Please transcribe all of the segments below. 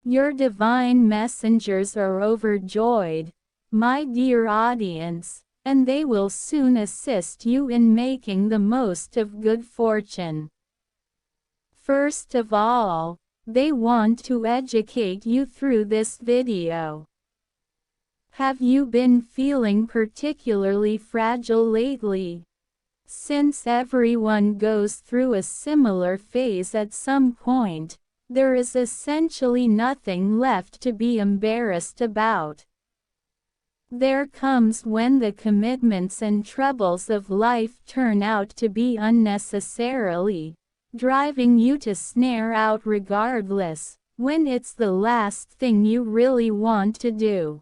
Your divine messengers are overjoyed, my dear audience, and they will soon assist you in making the most of good fortune. First of all, they want to educate you through this video. Have you been feeling particularly fragile lately? Since everyone goes through a similar phase at some point, there is essentially nothing left to be embarrassed about. There comes when the commitments and troubles of life turn out to be unnecessarily driving you to snare out regardless, when it's the last thing you really want to do.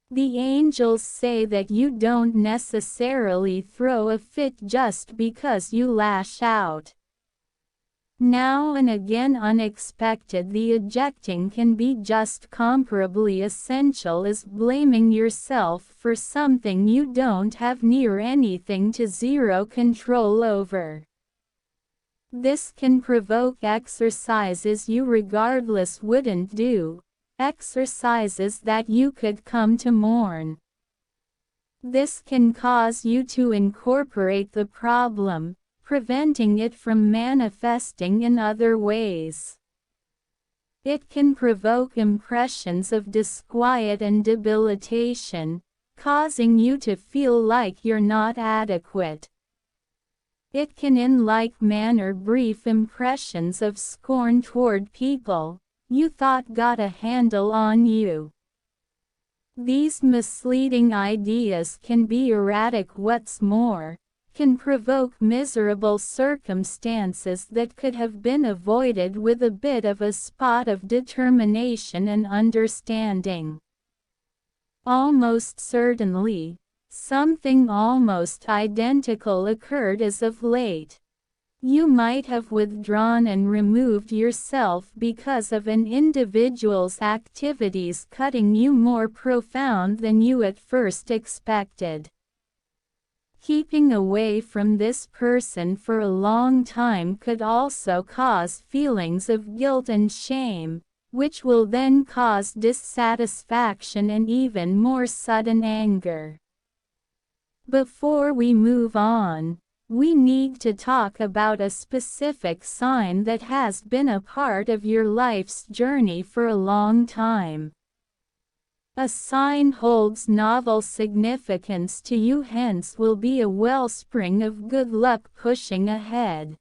The angels say that you don't necessarily throw a fit just because you lash out. Now and again unexpected the ejecting can be just comparably essential as blaming yourself for something you don't have near anything to zero control over. This can provoke exercises you regardless wouldn't do, exercises that you could come to mourn. This can cause you to incorporate the problem, preventing it from manifesting in other ways. It can provoke impressions of disquiet and debilitation, causing you to feel like you're not adequate. It can in like manner brief impressions of scorn toward people you thought got a handle on you. These misleading ideas can be erratic. What's more, can provoke miserable circumstances that could have been avoided with a bit of a spot of determination and understanding. Almost certainly, something almost identical occurred as of late. You might have withdrawn and removed yourself because of an individual's activities cutting you more profound than you at first expected. Keeping away from this person for a long time could also cause feelings of guilt and shame, which will then cause dissatisfaction and even more sudden anger. Before we move on, we need to talk about a specific sign that has been a part of your life's journey for a long time. A sign holds novel significance to you, hence will be a wellspring of good luck pushing ahead.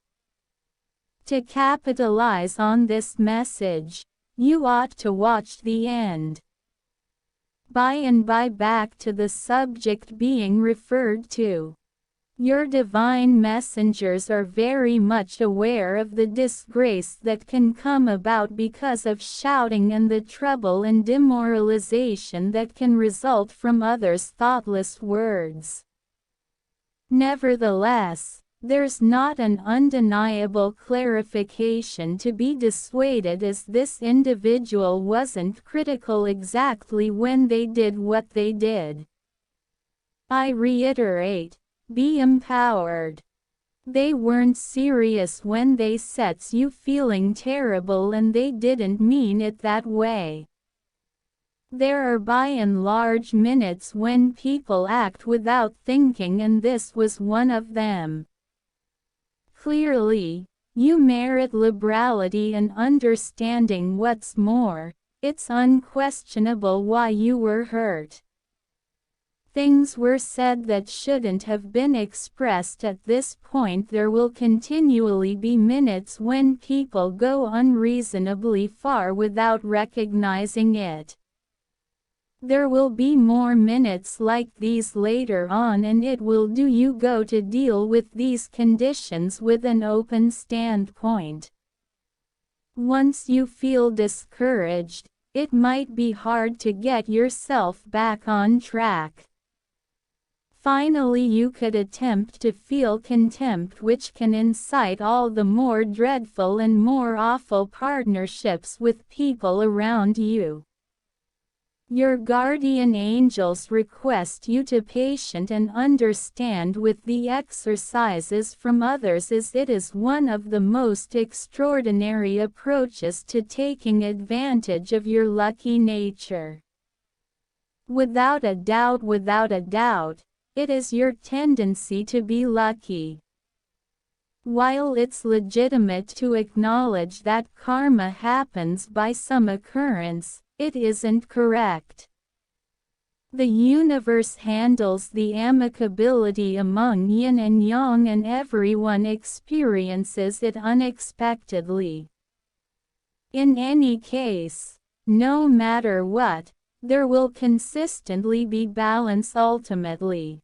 To capitalize on this message, you ought to watch the end. By and by, back to the subject being referred to. Your divine messengers are very much aware of the disgrace that can come about because of shouting and the trouble and demoralization that can result from others' thoughtless words. Nevertheless, there's not an undeniable clarification to be dissuaded, as this individual wasn't critical exactly when they did what they did. I reiterate, be empowered. They weren't serious when they sets you feeling terrible, and they didn't mean it that way. There are by and large minutes when people act without thinking, and this was one of them. Clearly, you merit liberality and understanding. What's more, it's unquestionable why you were hurt. Things were said that shouldn't have been expressed at this point. There will continually be minutes when people go unreasonably far without recognizing it. There will be more minutes like these later on, and it will do you good to deal with these conditions with an open standpoint. Once you feel discouraged, it might be hard to get yourself back on track. Finally, you could attempt to feel contempt, which can incite all the more dreadful and more awful partnerships with people around you. Your guardian angels request you to patient and understand with the exercises from others, as it is one of the most extraordinary approaches to taking advantage of your lucky nature. Without a doubt, it is your tendency to be lucky. While it's legitimate to acknowledge that karma happens by some occurrence, it isn't correct. The universe handles the amicability among yin and yang, and everyone experiences it unexpectedly. In any case, no matter what, there will consistently be balance ultimately.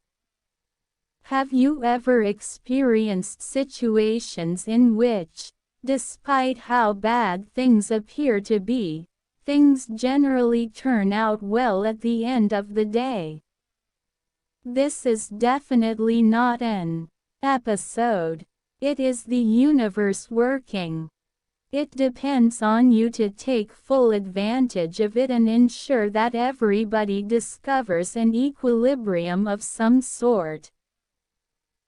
Have you ever experienced situations in which, despite how bad things appear to be, things generally turn out well at the end of the day? This is definitely not an episode. It is the universe working. It depends on you to take full advantage of it and ensure that everybody discovers an equilibrium of some sort.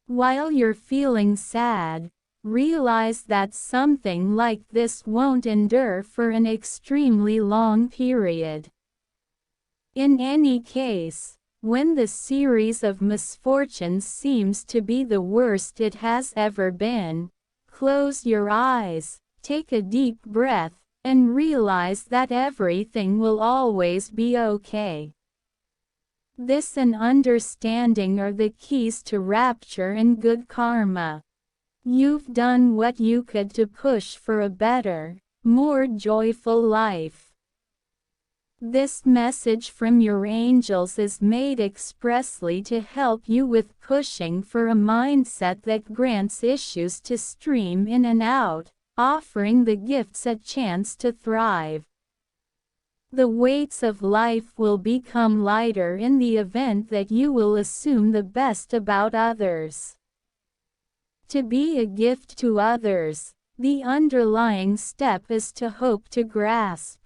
While you're feeling sad, realize that something like this won't endure for an extremely long period. In any case, when the series of misfortunes seems to be the worst it has ever been, close your eyes, take a deep breath, and realize that everything will always be okay. This and understanding are the keys to rapture and good karma. You've done what you could to push for a better, more joyful life. This message from your angels is made expressly to help you with pushing for a mindset that grants issues to stream in and out, offering the gifts a chance to thrive. The weights of life will become lighter in the event that you will assume the best about others. To be a gift to others, the underlying step is to hope to grasp